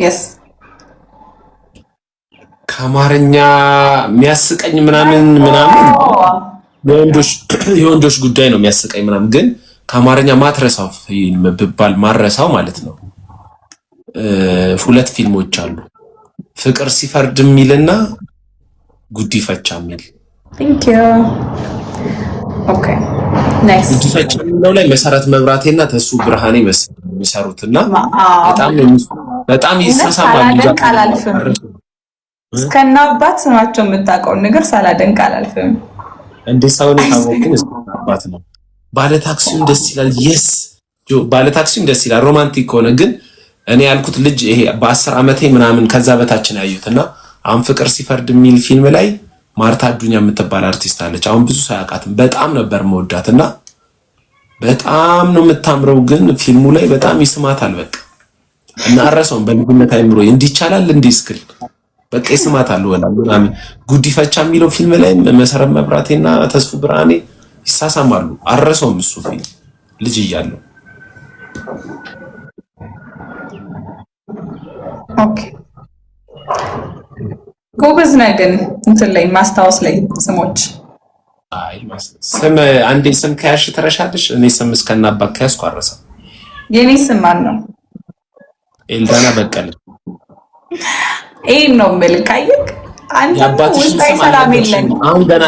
የስ ከአማርኛ የሚያስቀኝ ምናምን የወንዶች ጉዳይ ነው የሚያስቀኝ ምናምን፣ ግን ከአማርኛ ማትረሳው ፊልም ብባል ማረሳው ማለት ነው። ሁለት ፊልሞች አሉ፣ ፍቅር ሲፈርድ የሚልና ጉዲፈቻ የሚል። ቴንክ ዩ ኦኬ ናይስ። ጉዲፈቻ የሚለው ላይ መሰረት መብራቴና ተሱ ብርሃኔ የሚሰሩትና በጣም ይሳሳማል። እስከና አባት ስማቸው የምታውቀውን ነገር ሳላደንቅ አላልፍም። እንዴ ሰውን ታወቅን አባት ነው። ባለታክሲውም ደስ ይላል። የስ ባለታክሲውም ደስ ይላል ሮማንቲክ ሆነ። ግን እኔ ያልኩት ልጅ ይሄ በ10 ዓመቴ ምናምን ከዛ በታችን ያዩትና አሁን ፍቅር ሲፈርድ የሚል ፊልም ላይ ማርታ አዱኛ የምትባል አርቲስት አለች። አሁን ብዙ ሰው ያውቃትም። በጣም ነበር መወዳትና በጣም ነው የምታምረው። ግን ፊልሙ ላይ በጣም ይስማታል። በቃ እና አረሰውን በልጅነት አይምሮ እንዲቻላል እንዲስክል በቃ ይስማታል ወላ ምናምን። ጉዲፈቻ የሚለው ፊልም ላይ መሰረት መብራቴና ተስፉ ብርሃኔ ይሳሳማሉ። አረሰውም እሱ ፊልም ልጅ እያለሁ። ኦኬ ጎበዝ ነህ ግን እንትን ላይ ማስታወስ ላይ ስሞች። አይ ስም አንዴ ስም ከያሽ ትረሻለሽ። እኔ ስም እስከናባ ከያዝኩ አረሳው። የኔ ስም ማን ነው? ኤልዳና በቀለ። ይሄ ነው መልካይክ አንተ ውስጣዊ ሰላም የለህም። አሁን ገና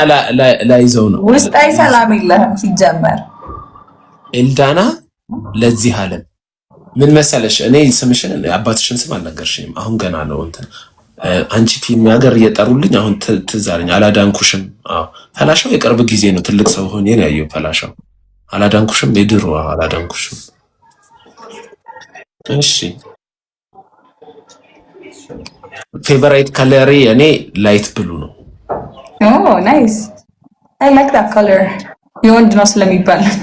ላይዘው ነው ውስጣዊ ሰላም የለህም ሲጀመር። ኤልዳና ለዚህ ዓለም ምን መሰለሽ፣ እኔ ስምሽን አባትሽን ስም አልነገርሽኝም። አሁን ገና ነው እንትን አንቺ ፊልም ያገር እየጠሩልኝ አሁን ትዝ አለኝ። አላዳንኩሽም። አዎ ፈላሻው የቅርብ ጊዜ ነው። ትልቅ ሰው ሆኜ ነው ያየው ፈላሻው። አላዳንኩሽም የድሮ አላዳንኩሽም። እሺ ፌቨራይት ከለሪ እኔ ላይት ብሉ ነው። ኦ ናይስ አይ ላይክ ዳት ከለር። የወንድ ነው ስለሚባል ነው።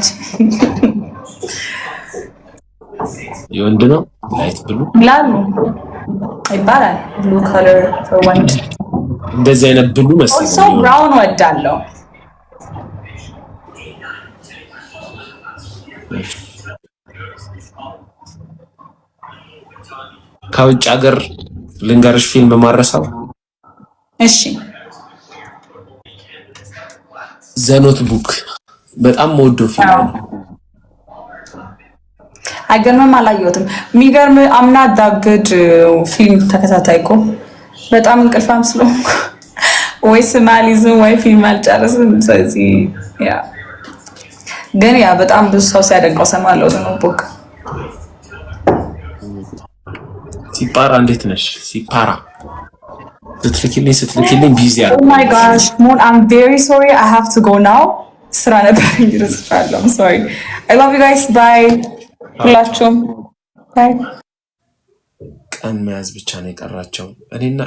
የወንድ ነው ላይት ብሉ ላሉ ይባላል። ብሉ ከለር ፎር ወንድ እንደዚህ አይነት ብሉ መሰለኝ። ኦልሶ ብራውን ወዳለው። ከውጭ ሀገር ልንገርሽ ፊልም ማረሳው። እሺ ዘኖት ቡክ በጣም የምወደው ፊልም ነው። አይገርምም? አላየሁትም። የሚገርም አምና ዳግድ ፊልም ተከታታይ እኮ በጣም እንቅልፋም ስለሆንኩ ወይ ስም አልይዝም ወይ ፊልም አልጨርስም። ስለዚህ ያ ግን ያ በጣም ብዙ ሰው ሲያደንቀው ሰማለሁ። ዘኖት ቡክ ሲፓራ እንዴት ነሽ? ሲፓራ ስትልኪልኝ ቢዚ አለ። ኦ ማይ ጋሽ ሞን አም ቬሪ ሶሪ አይ ሃቭ ቱ ጎ ናው። ስራ ነበር ይረስቻለሁ። አም ሶሪ አይ ላቭ ዩ ጋይስ ባይ። ሁላችሁም ባይ። ቀን መያዝ ብቻ ነው የቀራቸው እኔና